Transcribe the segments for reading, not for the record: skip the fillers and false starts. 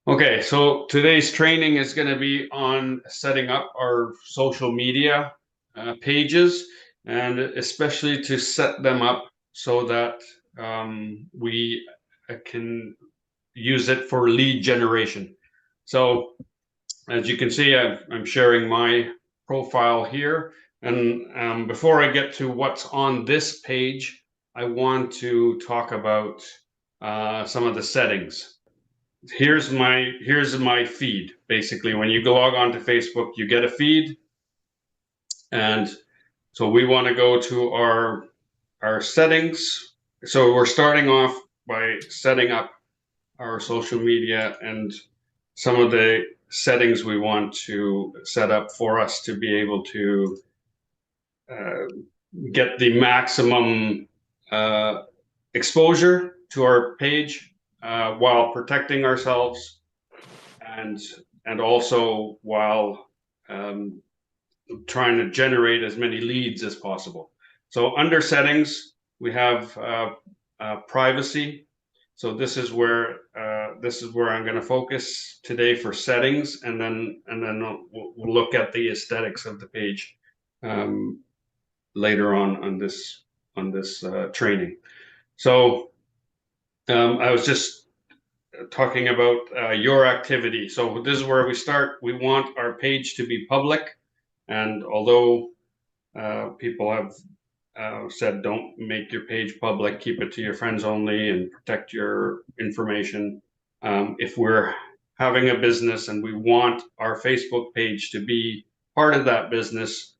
Okay, so today's training is going to be on setting up our social media pages, and especially to set them up so that we can use it for lead generation. So as you can see, I'm sharing my profile here. And before I get to what's on this page, I want to talk about some of the settings. Here's my feed. Basically, when you log on to Facebook, you get a feed, and so we want to go to our settings. So we're starting off by setting up our social media and some of the settings we want to set up for us to be able to uh, get the maximum exposure to our page while protecting ourselves and and also while um, trying to generate as many leads as possible. So under settings, we have privacy. So this is where I'm going to focus today for settings, and then we'll look at the aesthetics of the page um, later on this training. So I was just talking about your activity. So this is where we start. We want our page to be public, and although people have said don't make your page public, keep it to your friends only, and protect your information. If we're having a business and we want our Facebook page to be part of that business,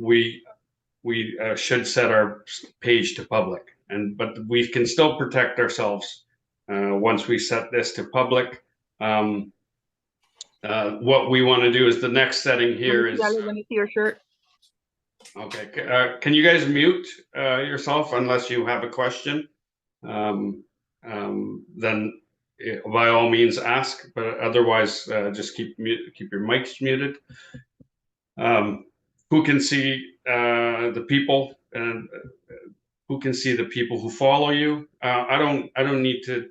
we should set our page to public. But we can still protect ourselves once we set this to public. What we want to do is the next setting here is. Let me see your shirt. Okay. Can you guys mute yourself unless you have a question? Then by all means ask, but otherwise just keep your mics muted. Who can see the people and who can see the people who follow you? I don't need to.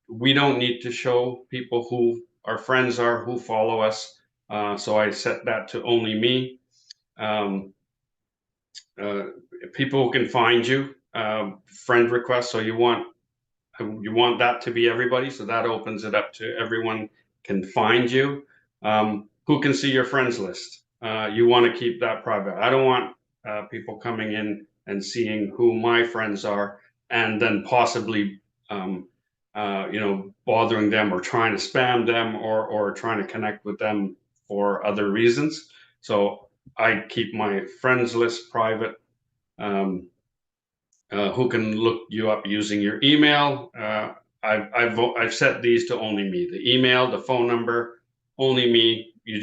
We don't need to show people who our friends are, who follow us. So I set that to only me. Uh, People can find you, friend requests. So you want that to be everybody. So that opens it up to everyone can find you. Who can see your friends list? You want to keep that private. I don't want people coming in and seeing who my friends are and then possibly bothering them or trying to spam them or trying to connect with them for other reasons. So I keep my friends list private. Who can look you up using your email. I've set these to only me. The email, the phone number, only me. You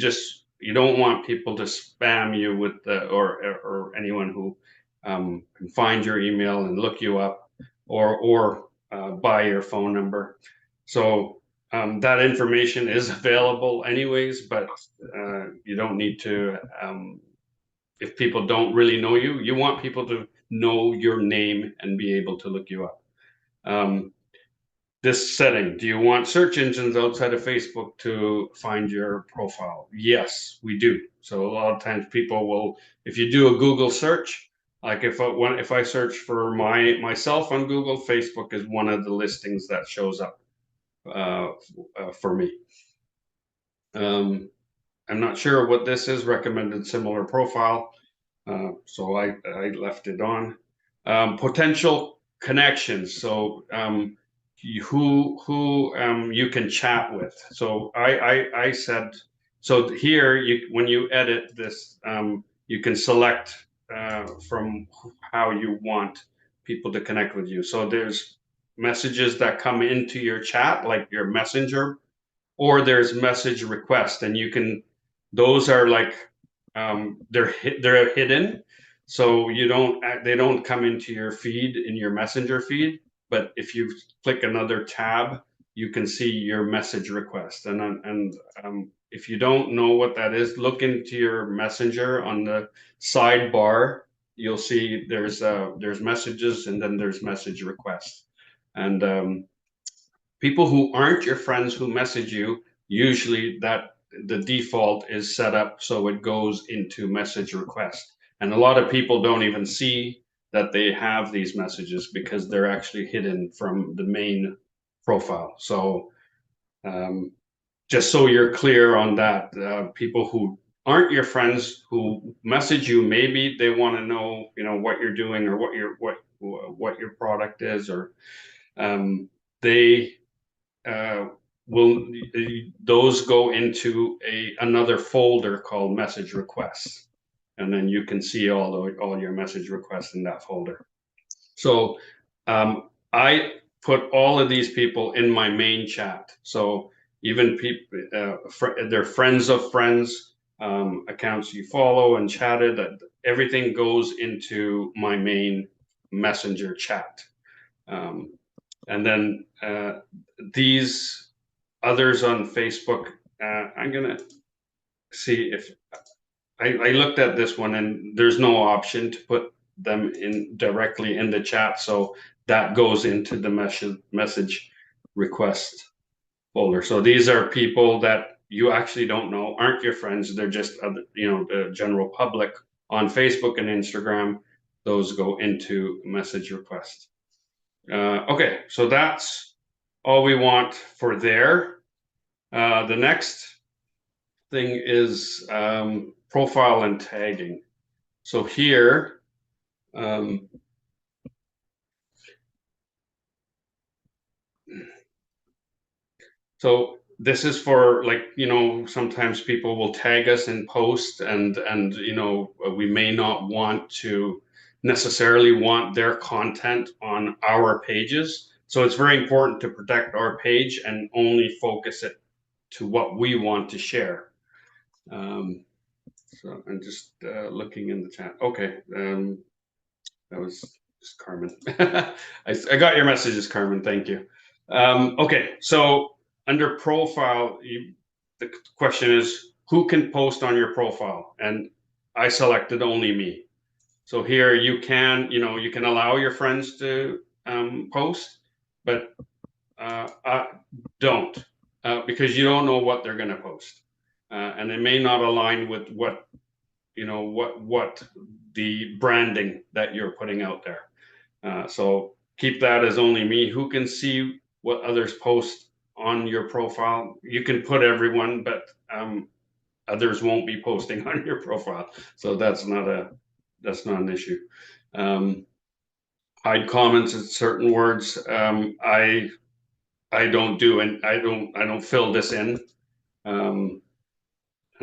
don't want people to spam you with or anyone who can find your email and look you up or buy your phone number. So that information is available anyways, but you don't need to. If people don't really know you, you want people to know your name and be able to look you up. This setting, do you want search engines outside of Facebook to find your profile? Yes, we do. So a lot of times people will, if you do a Google search, like if I search for myself on Google, Facebook is one of the listings that shows up for me. I'm not sure what this is, recommended similar profile. So I left it on. Potential connections. So who you can chat with. So I said, so here when you edit this, you can select from how you want people to connect with you. So there's messages that come into your chat, like your messenger, or there's message request, and you can. Those are like they're hidden, so they don't come into your feed in your messenger feed. But if you click another tab, you can see your message request. And if you don't know what that is, look into your messenger on the sidebar. You'll see there's messages and then there's message requests. And people who aren't your friends who message you, usually that the default is set up so it goes into message request. And a lot of people don't even see that they have these messages because they're actually hidden from the main profile. So just so you're clear on that, people who aren't your friends who message you, maybe they want to know, what you're doing or what your product is, or they will those go into another folder called message requests, and then you can see all your message requests in that folder. So I put all of these people in my main chat. So even people, they're friends of friends, accounts you follow and chatted, that everything goes into my main messenger chat. And then these others on Facebook, I'm gonna see if I looked at this one, and there's no option to put them in directly in the chat, so that goes into the message request folder. So these are people that you actually don't know, aren't your friends, they're just other, the general public on Facebook and Instagram. Those go into message request. Okay, so that's all we want for there. The next thing is profile and tagging. So here, so this is for, like, sometimes people will tag us in post, and we may not want to necessarily want their content on our pages. So it's very important to protect our page and only focus it to what we want to share. So I'm just looking in the chat. Okay, that was just Carmen. I got your messages, Carmen. Thank you. Okay, so under profile, the question is who can post on your profile, and I selected only me. So here you can allow your friends to post, but don't, because you don't know what they're going to post, and it may not align with what the branding that you're putting out there. So keep that as only me. Who can see what others post on your profile? You can put everyone, but others won't be posting on your profile, so that's not an issue. Hide comments in certain words. I don't do, and I don't fill this in. And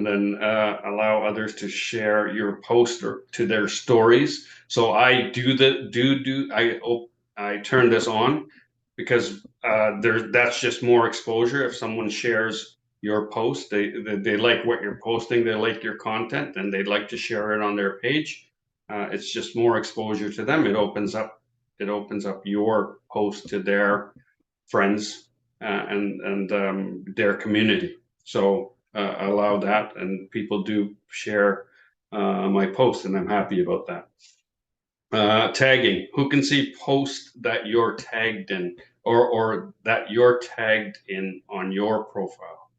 then allow others to share your post to their stories. So I I turn this on because that's just more exposure. If someone shares your post, they like what you're posting, they like your content, and they'd like to share it on their page. It's just more exposure to them. It opens up your post to their friends and their community. So allow that, and people do share my post, and I'm happy about that. Tagging. Who can see posts that you're tagged in, or that you're tagged in on your profile?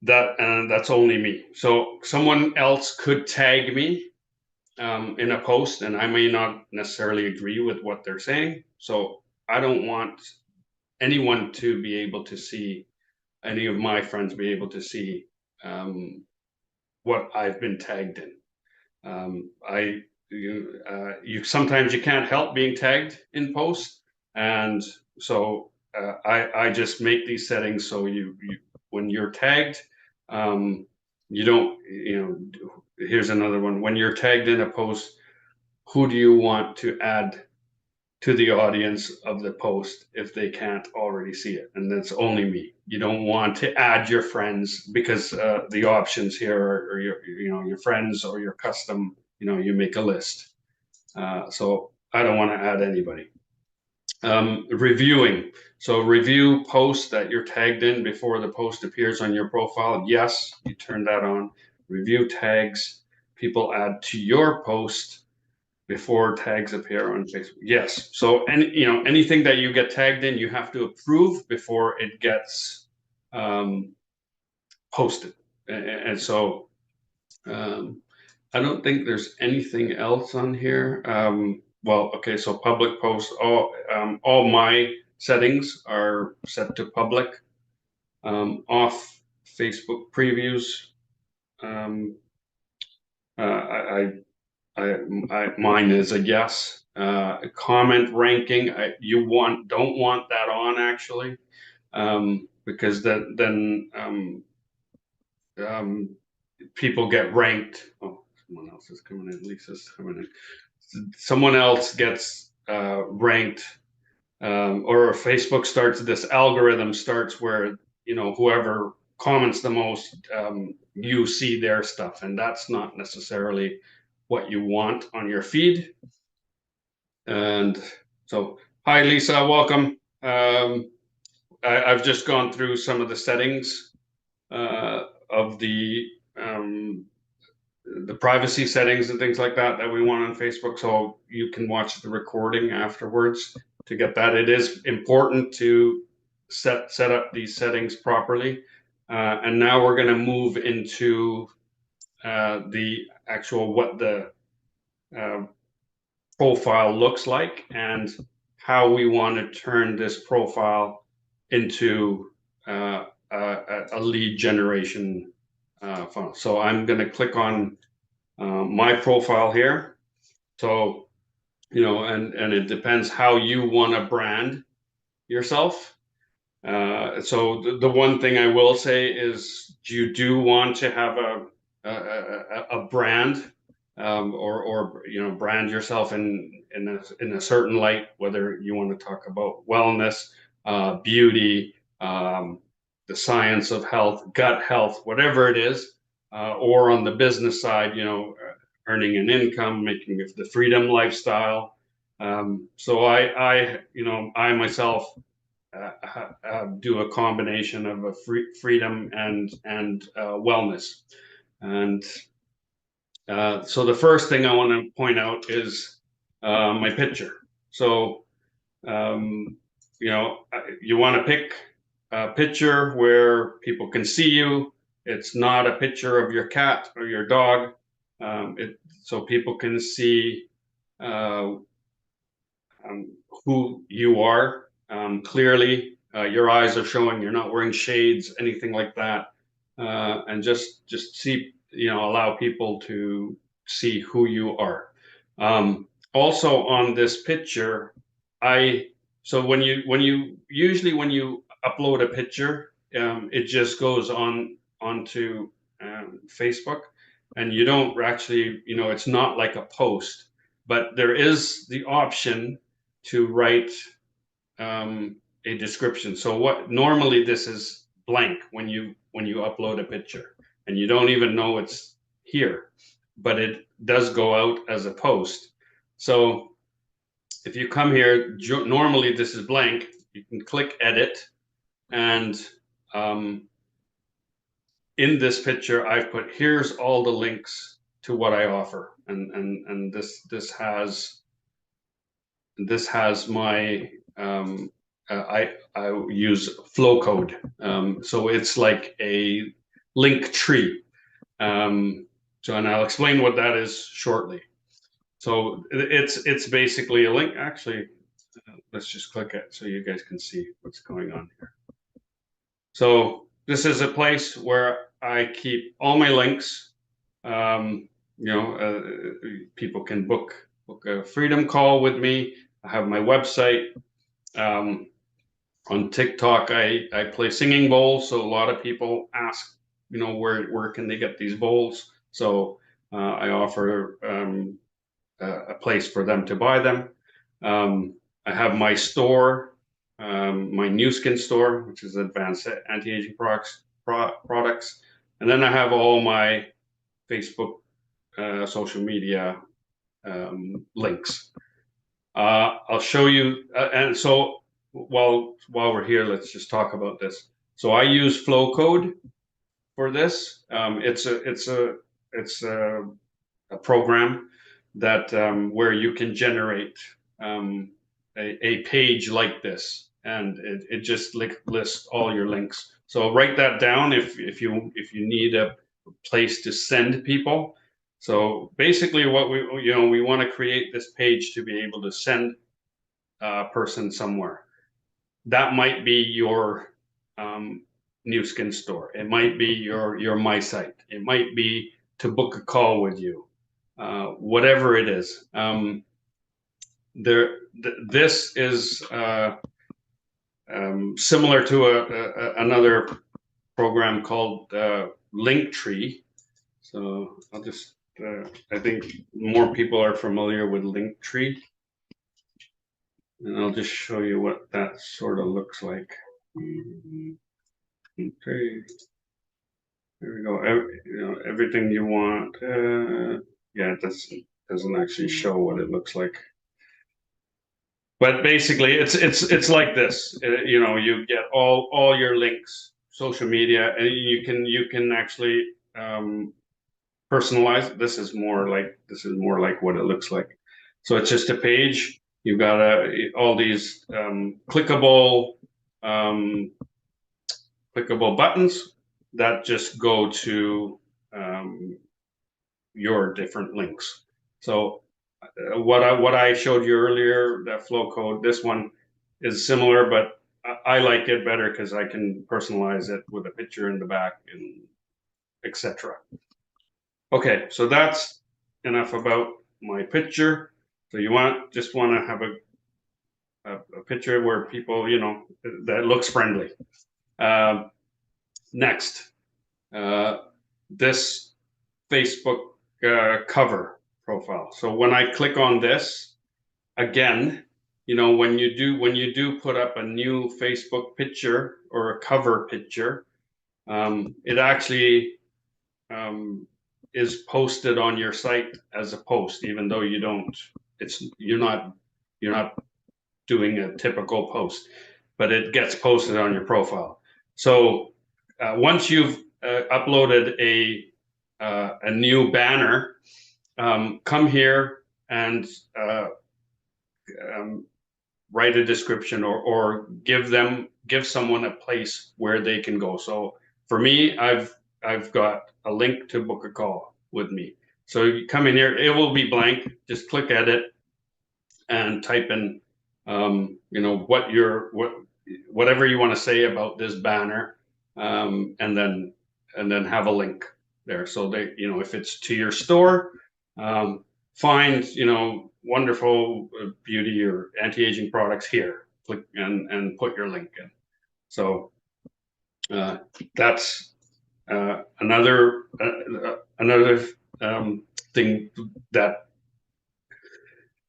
That's only me. So someone else could tag me in a post, and I may not necessarily agree with what they're saying. So I don't want anyone to be able to see, any of my friends be able to see what I've been tagged in. You sometimes you can't help being tagged in posts, and so I just make these settings so you when you're tagged, you don't, here's another one. When you're tagged in a post, who do you want to add to the audience of the post if they can't already see it? And that's only me. You don't want to add your friends, because the options here are your friends or your custom, you make a list. So I don't want to add anybody. Reviewing. So review posts that you're tagged in before the post appears on your profile. Yes, you turn that on. Review tags people add to your post before tags appear on Facebook. Yes. So anything that you get tagged in, you have to approve before it gets posted. And so I don't think there's anything else on here. Well, okay, so public posts, all my settings are set to public. Off Facebook previews. Mine is a yes. Comment ranking, don't want that on actually, because then people get ranked. Oh, someone else is coming in. Lisa's coming in. Someone else gets ranked, or Facebook starts, this algorithm starts where whoever comments the most, you see their stuff, and that's not necessarily what you want on your feed. And so, hi Lisa, welcome. I've just gone through some of the settings of the privacy settings and things like that we want on Facebook. So you can watch the recording afterwards to get that. It is important to set up these settings properly. And now we're going to move into the actual what the profile looks like and how we want to turn this profile into a lead generation funnel. So I'm going to click on my profile here. So, and it depends how you want to brand yourself. So the one thing I will say is you do want to have a brand, or brand yourself in a certain light, whether you want to talk about wellness, beauty, the science of health, gut health, whatever it is, or on the business side, earning an income, making it the freedom lifestyle. So I myself do a combination of a freedom and wellness. And so the first thing I want to point out is my picture. So you want to pick a picture where people can see you. It's not a picture of your cat or your dog, so people can see who you are clearly. Your eyes are showing, you're not wearing shades, anything like that, and just see, allow people to see who you are. Also on this picture, so when you usually when you upload a picture, it just goes onto Facebook, and you don't actually, it's not like a post, but there is the option to write a description. So what normally this is blank when you upload a picture, and you don't even know it's here, but it does go out as a post. So if you come here, normally this is blank. You can click edit, and in this picture I've put, here's all the links to what I offer, and this has my I use Flowcode, so it's like a link tree. So, and I'll explain what that is shortly. So it's basically a link. Actually, let's just click it so you guys can see what's going on here. So this is a place where I keep all my links. People can book a freedom call with me. I have my website. On TikTok, I play singing bowls, so a lot of people ask, where can they get these bowls? So I offer a place for them to buy them. I have my store, my Nu Skin store, which is advanced anti-aging products, and then I have all my Facebook, social media links. I'll show you, and so while we're here, let's just talk about this. So I use Flowcode for this. It's a program that where you can generate a page like this, and it just lists all your links. So write that down if you need a place to send people. So basically, what we want to create this page to be able to send a person somewhere. That might be your Nu Skin store. It might be your My Site. It might be to book a call with you. Whatever it is. This is similar to another program called Linktree. So I'll just, I think more people are familiar with Linktree. And I'll just show you what that sort of looks like. Okay. There we go. Everything you want. Yeah, it doesn't actually show what it looks like. But basically, it's like this. You get all your links, social media, and you can actually personalize. This is more like what it looks like. So it's just a page. You've got all these clickable buttons that just go to your different links. So what I showed you earlier, that flow code, this one is similar, but I like it better because I can personalize it with a picture in the back and etc. Okay, so that's enough about my picture. So you just want to have a picture where people, that looks friendly. Next, this Facebook cover profile. So when I click on this, again, when you do put up a new Facebook picture or a cover picture, it actually is posted on your site as a post, even though you're not doing a typical post, but it gets posted on your profile. So once you've uploaded a new banner, come here and write a description or give someone a place where they can go. So for me, I've got a link to book a call with me. So you come in here, it will be blank. Just click edit and type in, whatever you want to say about this banner, and then have a link there. So they, if it's to your store, find, wonderful beauty or anti-aging products here. Click and put your link in. So that's another thing that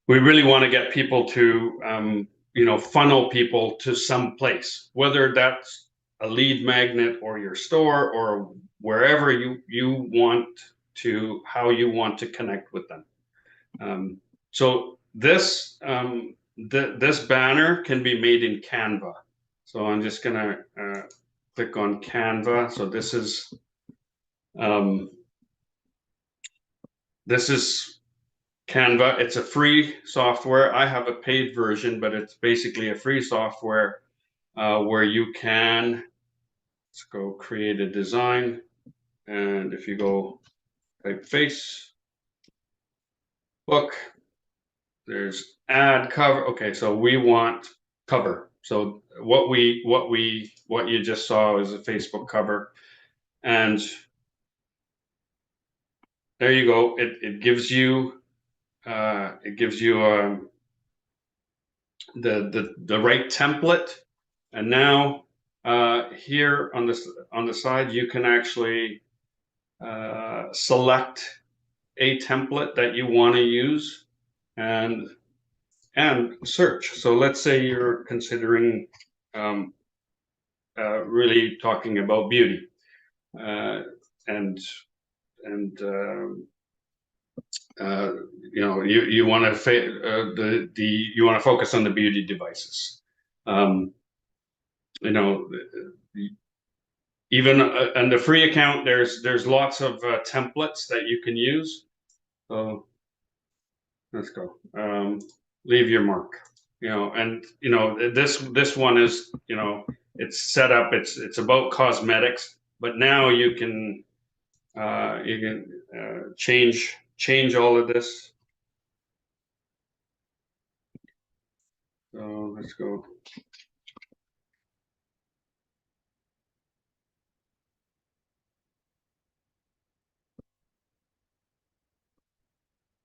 we really want to get people to, funnel people to some place, whether that's a lead magnet or your store or wherever you want to, how you want to connect with them. So this this banner can be made in Canva. So I'm just gonna click on Canva. So this is Canva. It's a free software. I have a paid version, but it's basically a free software where you can, let's go create a design. And if you go type Facebook, there's add cover. Okay, so we want cover. So what you just saw is a Facebook cover. And there you go. It gives you the right template, and now here on the side you can actually select a template that you want to use and search. So let's say you're considering really talking about beauty, and you want to you want to focus on the beauty devices. Even on the free account, there's lots of templates that you can use. So let's go. Leave your mark. And this one is, it's set up. It's about cosmetics, but now you can change all of this. So let's go.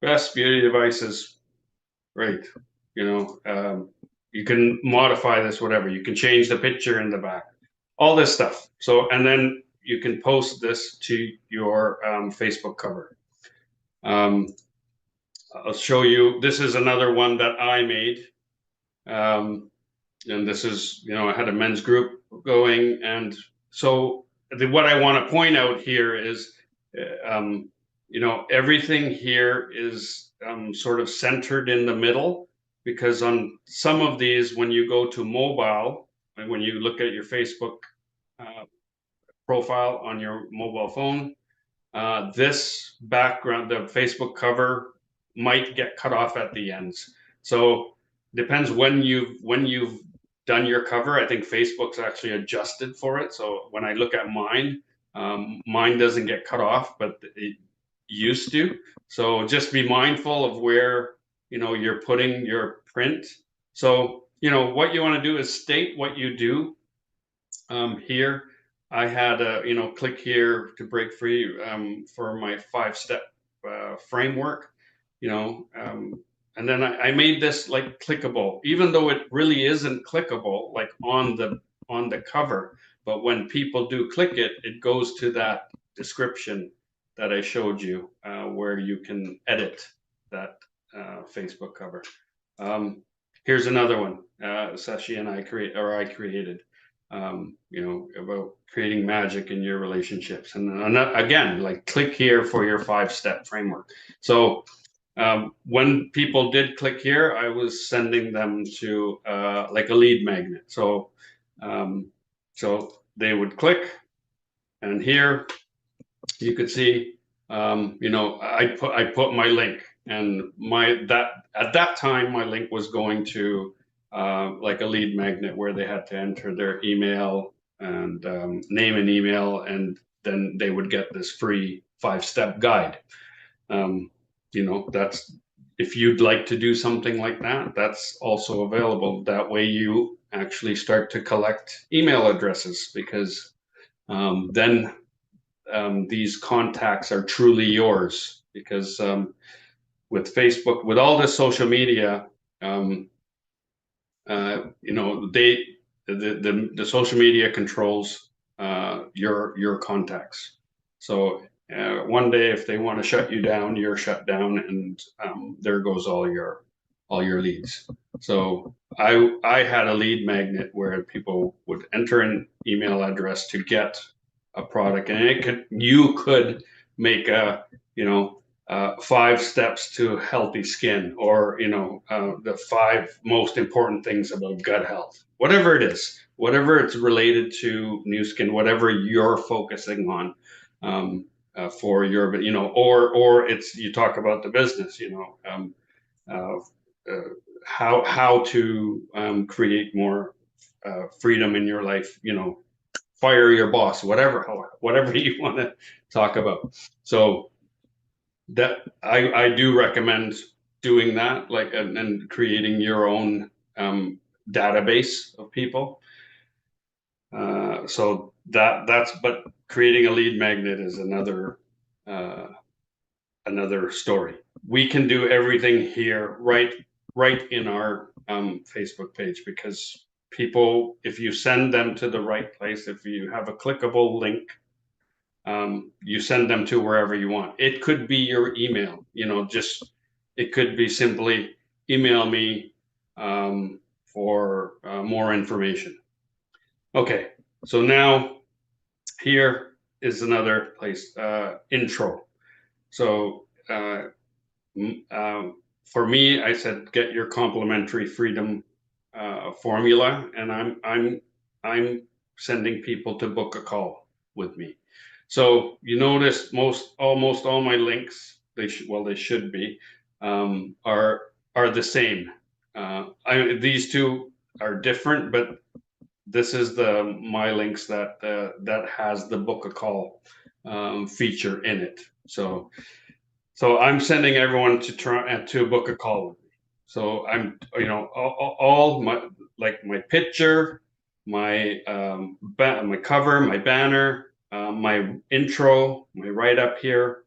Best beauty devices, right? You can modify this, whatever. You can change the picture in the back, all this stuff. So, and then you can post this to your Facebook cover. I'll show you. This is another one that I made. And this is, I had a men's group going. And so what I want to point out here is, everything here is sort of centered in the middle, because on some of these, when you go to mobile, and when you look at your Facebook profile on your mobile phone, this background, the Facebook cover, might get cut off at the ends. So depends when you've done your cover. I think Facebook's actually adjusted for it. So when I look at mine doesn't get cut off, but it used to. So just be mindful of where you're putting your print. So what you want to do is state what you do. Here I had click here to break free for my 5-step framework. And then I made this like clickable, even though it really isn't clickable, like on the cover. But when people do click it, it goes to that description that I showed you, where you can edit that Facebook cover. Here's another one, Sashi and I created, about creating magic in your relationships. And again, like click here for your 5-step framework. So when people did click here, I was sending them to like a lead magnet. So they would click, and here you could see, I put my link, and at that time my link was going to like a lead magnet where they had to enter their email and name and email, and then they would get this free 5-step guide. That's, if you'd like to do something like that, that's also available. That way you actually start to collect email addresses, because then these contacts are truly yours. Because with Facebook, with all this social media, the social media controls your contacts. So one day, if they want to shut you down, you're shut down, and there goes all your leads. So I had a lead magnet where people would enter an email address to get a product, and you could make a 5 steps to healthy skin, or the 5 most important things about gut health, whatever it is, whatever it's related to Nu Skin, whatever you're focusing on, for your, or it's, you talk about the business, how to create more freedom in your life, fire your boss, whatever you want to talk about. So that I do recommend doing that, like, and creating your own database of people. So but creating a lead magnet is another story. We can do everything here right in our Facebook page, because people, if you send them to the right place, if you have a clickable link, you send them to wherever you want. It could be your email, it could be simply email me for more information. Okay, so now here is another place, intro. So for me, I said, get your complimentary freedom formula, and I'm sending people to book a call with me. So you notice almost all my links, they should be, are the same. These two are different, but this is the my links that that has the book a call feature in it. So I'm sending everyone to try to book a call with me. So I'm, you know, all my, like my picture, my my cover, my banner, my intro, my write up here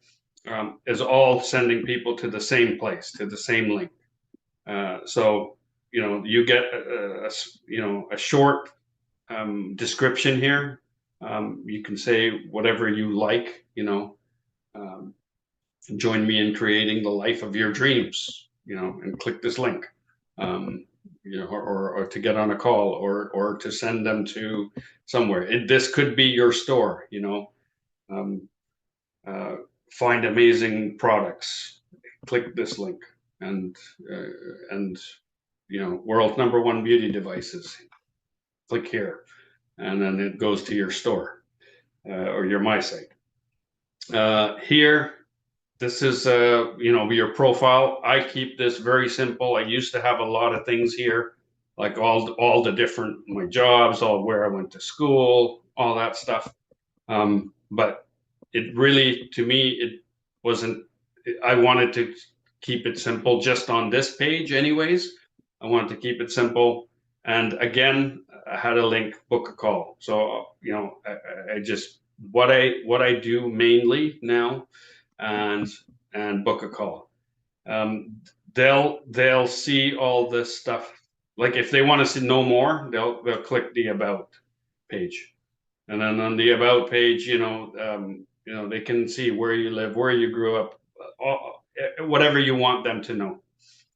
is all sending people to the same place, to the same link. So you know, you get you know, a short description here. You can say whatever you like, you know. Um, Join me in creating the life of your dreams, you know, and click this link, you know, or to get on a call, or to send them to somewhere. This could be your store, you know. Um, uh, find amazing products. Click this link, and you know, world's #1 beauty devices. Click here, and then it goes to your store or your my site. Here, this is you know, your profile. I keep this very simple. I used to have a lot of things here, like all the different my jobs, all where I went to school, all that stuff. But it really, to me, it wasn't. I wanted to keep it simple just on this page, anyways. I wanted to keep it simple, and again, I had a link, book a call. So you know, I just what I do mainly now, and book a call. They'll see all this stuff. Like if they want to see know more, they'll click the about page, and then on the about page, you know, they can see where you live, where you grew up, whatever you want them to know.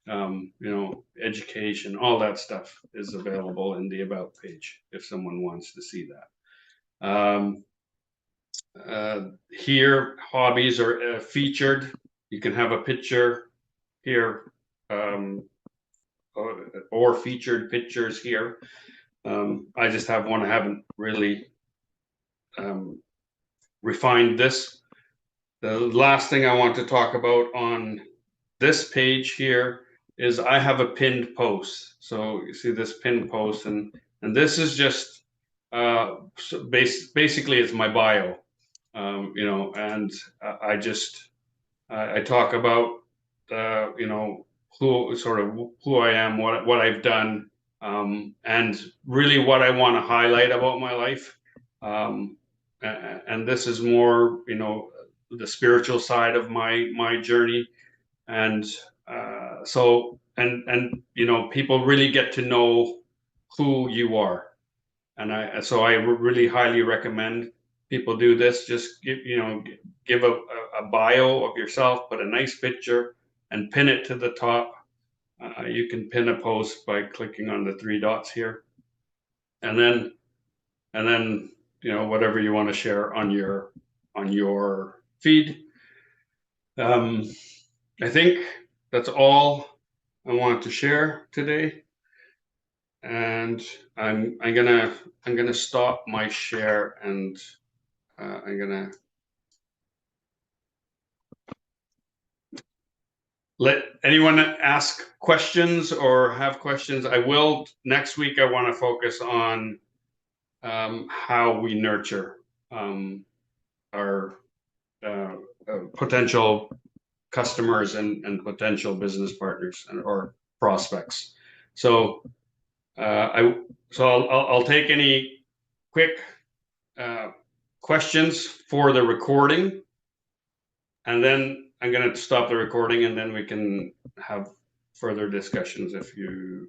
You know, education, all that stuff is available in the about page if someone wants to see that. Here, hobbies are featured. You can have a picture here, or featured pictures here. I just have one. I haven't really refined this. The last thing I want to talk about on this page here is I have a pinned post. So you see this pinned post, and this is just so basically it's my bio, you know, and I just I talk about you know, who I am, what I've done, and really what I want to highlight about my life. Um, and this is more, you know, the spiritual side of my journey, and and you know, people really get to know who you are, and I really highly recommend people do this. Just give, you know, give a bio of yourself, put a nice picture, and pin it to the top. You can pin a post by clicking on the three dots here, and then you know, whatever you want to share on your feed. I think that's all I wanted to share today, and I'm gonna stop my share, and I'm gonna let anyone ask questions or have questions. I will next week. I want to focus on how we nurture our potential customers and potential business partners or prospects. So I'll take any quick questions for the recording, and then I'm going to stop the recording, and then we can have further discussions if you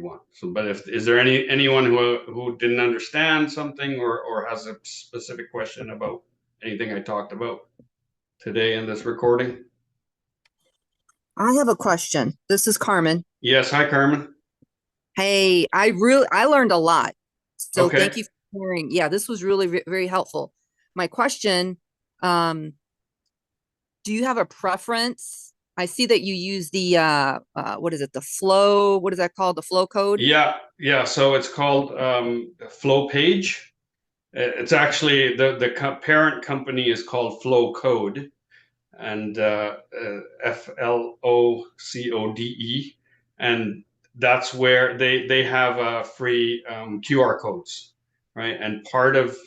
want. So, but is there anyone who didn't understand something or has a specific question about anything I talked about today in this recording? I have a question. This is Carmen. Yes, hi Carmen. Hey, I learned a lot. So Okay. thank you for sharing. Yeah, this was really very helpful. My question, do you have a preference? I see that you use the what is it? The flow, what is that called? The flow code? Yeah. So it's called Flow Page. It's actually the parent company is called Flow Code, and FLOCODE, and that's where they have free QR codes, right? And part of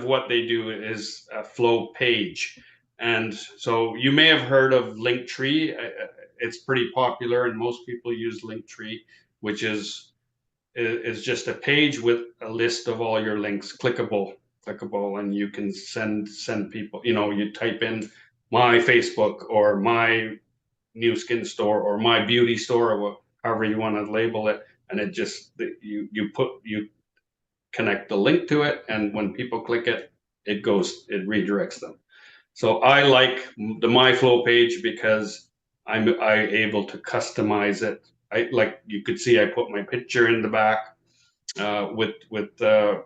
what they do is a flow page. And so you may have heard of Linktree. It's pretty popular, and most people use Linktree, which is just a page with a list of all your links, clickable, and you can send people. You type in my Facebook or my new skin store or my beauty store, or however you want to label it, and it just you connect the link to it, and when people click it, it redirects them. So I like the MyFlow page because I'm able to customize it. You could see I put my picture in the back. With a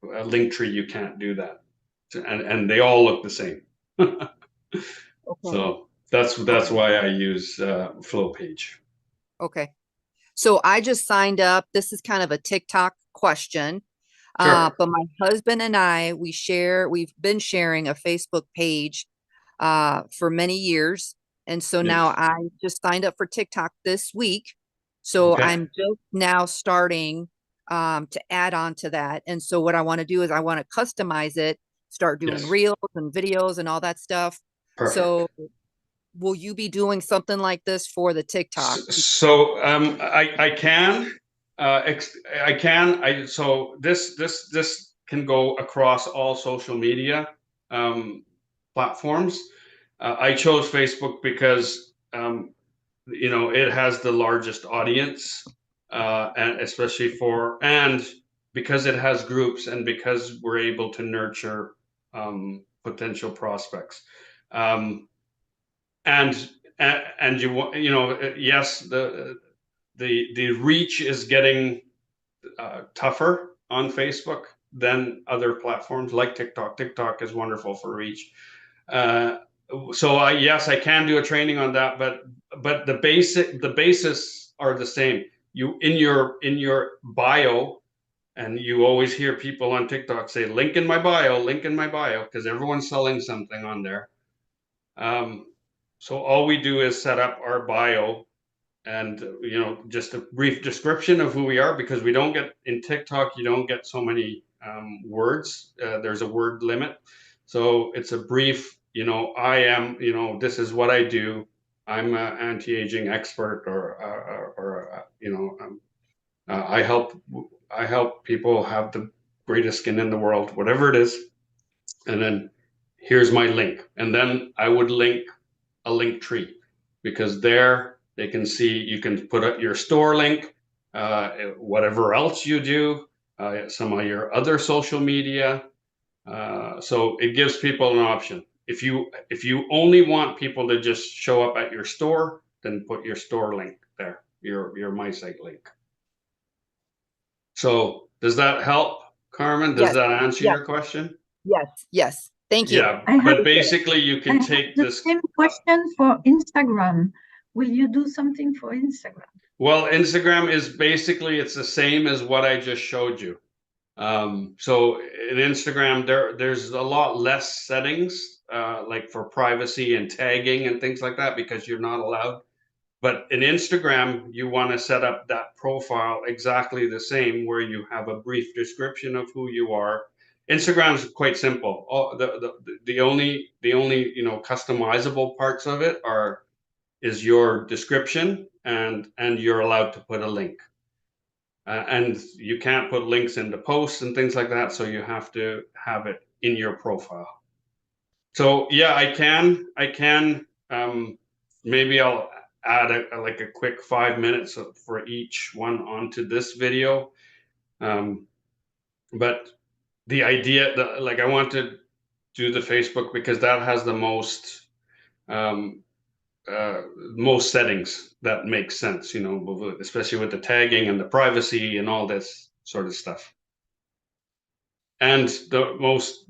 Linktree, you can't do that, and they all look the same. Okay. So that's why I use Flow page. Okay. So I just signed up. This is kind of a TikTok question. Sure. But my husband and I, we've been sharing a Facebook page for many years. And so now Yes. I just signed up for TikTok this week. So Okay. I'm just now starting to add on to that. And so what I want to do is I want to customize it, start doing Yes. reels and videos and all that stuff. Perfect. So will you be doing something like this for the TikTok? So I can so this can go across all social media platforms. I chose Facebook because it has the largest audience, and especially and because it has groups, and because we're able to nurture potential prospects. Um, and and yes, the reach is getting tougher on Facebook than other platforms like TikTok. TikTok is wonderful for reach. Uh, so yes, I can do a training on that, but the basis are the same. You in your bio, and you always hear people on TikTok say link in my bio, because everyone's selling something on there. So all we do is set up our bio, and just a brief description of who we are, because we don't get in TikTok, you don't get so many words. There's a word limit, so it's a brief. I am. This is what I do. I'm an anti-aging expert, I help people have the greatest skin in the world, whatever it is. And then here's my link, and then I would link a Linktree, because there they can see, you can put up your store link, whatever else you do, some of your other social media. So it gives people an option. If you only want people to just show up at your store, then put your store link there, your My Site link. So does that help, Carmen? Does Yes. that answer Yes. your question? Yes. Yes. Thank you. Yeah, I but have basically you I can have take the this. same question for Instagram. Will you do something for Instagram? Well, Instagram is basically, it's the same as what I just showed you. So in Instagram, there's a lot less settings, like for privacy and tagging and things like that, because you're not allowed. But in Instagram, you want to set up that profile exactly the same, where you have a brief description of who you are. Instagram is quite simple. The only customizable parts of it is your description, and you're allowed to put a link. And you can't put links into posts and things like that, so you have to have it in your profile. So yeah, I can. Maybe I'll add a quick 5 minutes for each one onto this video. But the idea that, like, I want to do the Facebook because that has the um, most settings that make sense, especially with the tagging and the privacy and all this sort of stuff. And the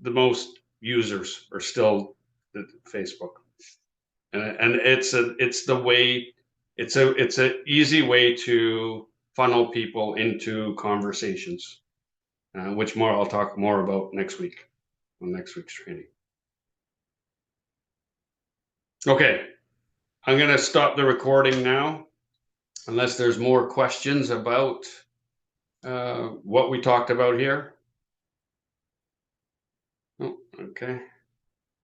most users are still the Facebook, and it's a easy way to funnel people into conversations, which I'll talk more about next week on next week's training. Okay, I'm gonna stop the recording now, unless there's more questions about what we talked about here. Oh, okay.